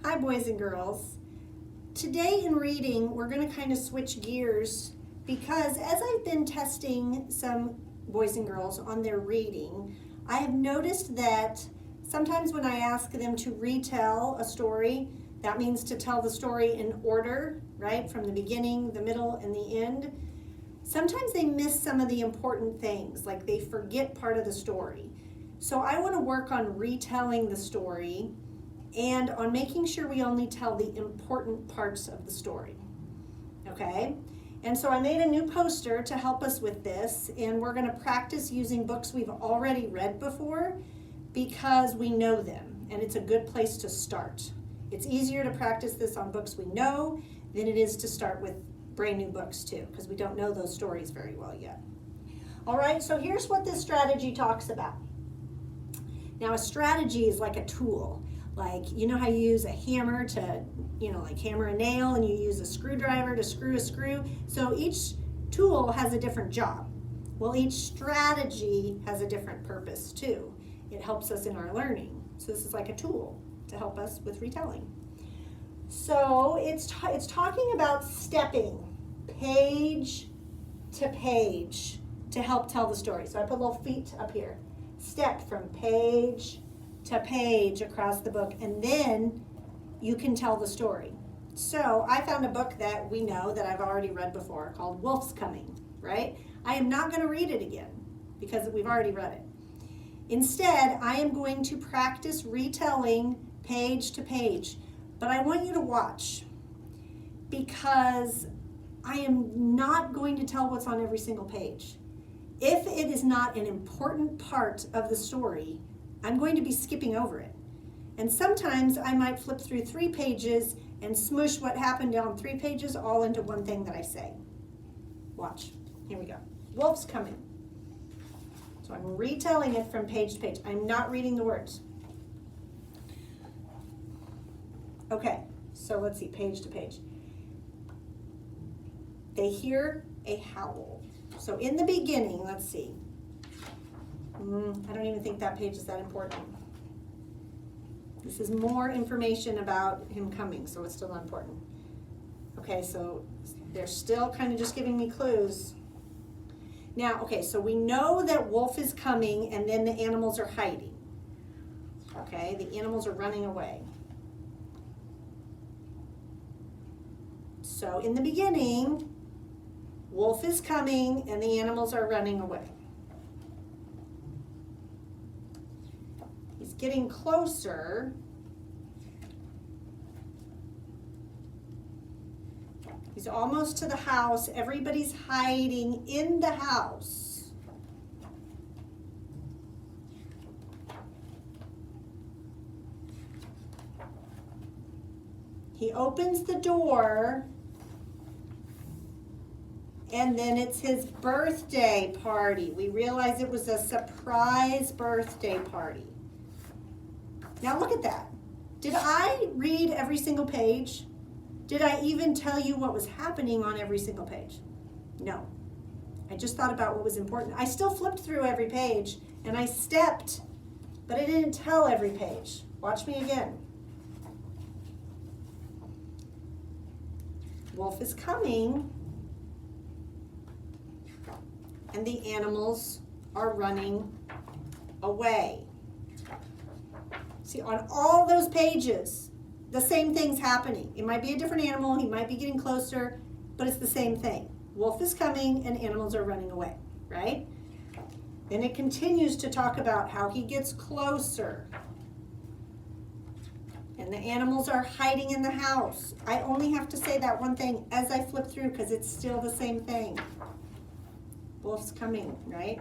Hi, boys and girls. Today in reading, we're going to kind of switch gears because as I've been testing some boys and girls on their reading, I have noticed that sometimes when I ask them to retell a story, that means to tell the story in order, right? From the beginning, the middle, and the end. Sometimes they miss some of the important things, like they forget part of the story. So I want to work on retelling the story and on making sure we only tell the important parts of the story, okay? And so I made a new poster to help us with this, and we're going to practice using books we've already read before because we know them, and it's a good place to start. It's easier to practice this on books we know than it is to start with brand new books too, because we don't know those stories very well yet. All right, so here's what this strategy talks about. Now, a strategy is like a tool. Like, you know how you use a hammer to, like hammer a nail, and you use a screwdriver to screw a screw? So each tool has a different job. Well, each strategy has a different purpose too. It helps us in our learning. So this is like a tool to help us with retelling. So it's talking about stepping page to page to help tell the story. So I put little feet up here. Step from page to page across the book, and then you can tell the story. So I found a book that we know that I've already read before called Wolf's Coming, right? I am not going to read it again because we've already read it. Instead, I am going to practice retelling page to page, but I want you to watch because I am not going to tell what's on every single page. If it is not an important part of the story, I'm going to be skipping over it. And sometimes I might flip through 3 pages and smush what happened down 3 pages all into one thing that I say. Watch. Here we go. Wolf's Coming. So I'm retelling it from page to page. I'm not reading the words. Okay, so let's see, page to page. They hear a howl. So in the beginning, let's see. I don't even think that page is that important. This is more information about him coming, so it's still not important. Okay, so they're still kind of just giving me clues. Now, okay, so we know that wolf is coming and then the animals are hiding. Okay, the animals are running away. So in the beginning, wolf is coming and the animals are running away. He's getting closer. He's almost to the house. Everybody's hiding in the house. He opens the door, and then it's his birthday party. We realize it was a surprise birthday party. Now look at that. Did I read every single page? Did I even tell you what was happening on every single page? No. I just thought about what was important. I still flipped through every page and I stepped, but I didn't tell every page. Watch me again. Wolf is coming, and the animals are running away. See, on all those pages, the same thing's happening. It might be a different animal, he might be getting closer, but it's the same thing. Wolf is coming and animals are running away, right? Then it continues to talk about how he gets closer. And the animals are hiding in the house. I only have to say that one thing as I flip through because it's still the same thing. Wolf's coming, right?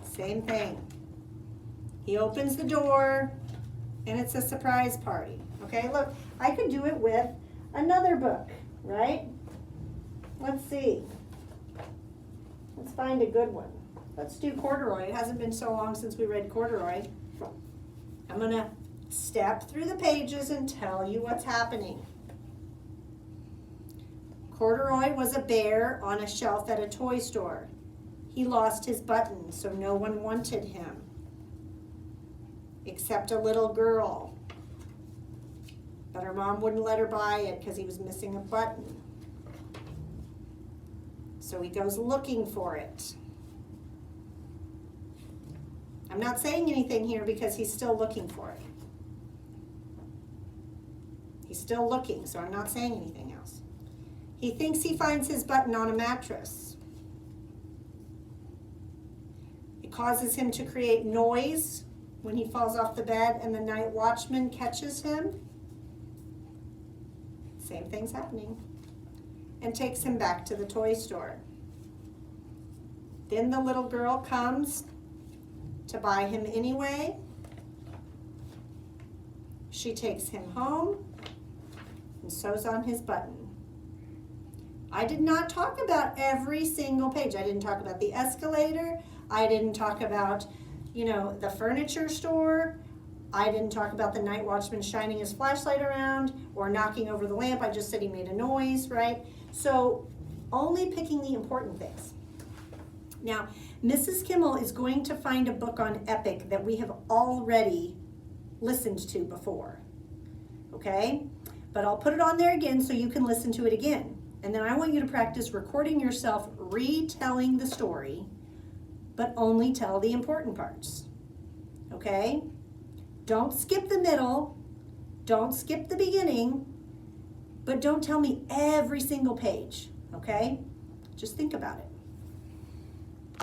Same thing. He opens the door, and it's a surprise party. Okay, look, I could do it with another book, right? Let's see. Let's find a good one. Let's do Corduroy. It hasn't been so long since we read Corduroy. I'm going to step through the pages and tell you what's happening. Corduroy was a bear on a shelf at a toy store. He lost his button, so no one wanted him, except a little girl. but her mom wouldn't let her buy it because he was missing a button. So he goes looking for it. I'm not saying anything here because he's still looking for it. He's still looking, so I'm not saying anything else. He thinks he finds his button on a mattress. It causes him to create noise when he falls off the bed and the night watchman catches him. Same thing's happening. And takes him back to the toy store. Then the little girl comes to buy him anyway. She takes him home and sews on his button. I did not talk about every single page. I didn't talk about the escalator. I didn't talk about, the furniture store. I didn't talk about the night watchman shining his flashlight around or knocking over the lamp. I just said he made a noise, right? So only picking the important things. Now, Mrs. Kimmel is going to find a book on Epic that we have already listened to before, okay? But I'll put it on there again so you can listen to it again. And then I want you to practice recording yourself retelling the story, but only tell the important parts, okay? Don't skip the middle, don't skip the beginning, but don't tell me every single page, okay? Just think about it.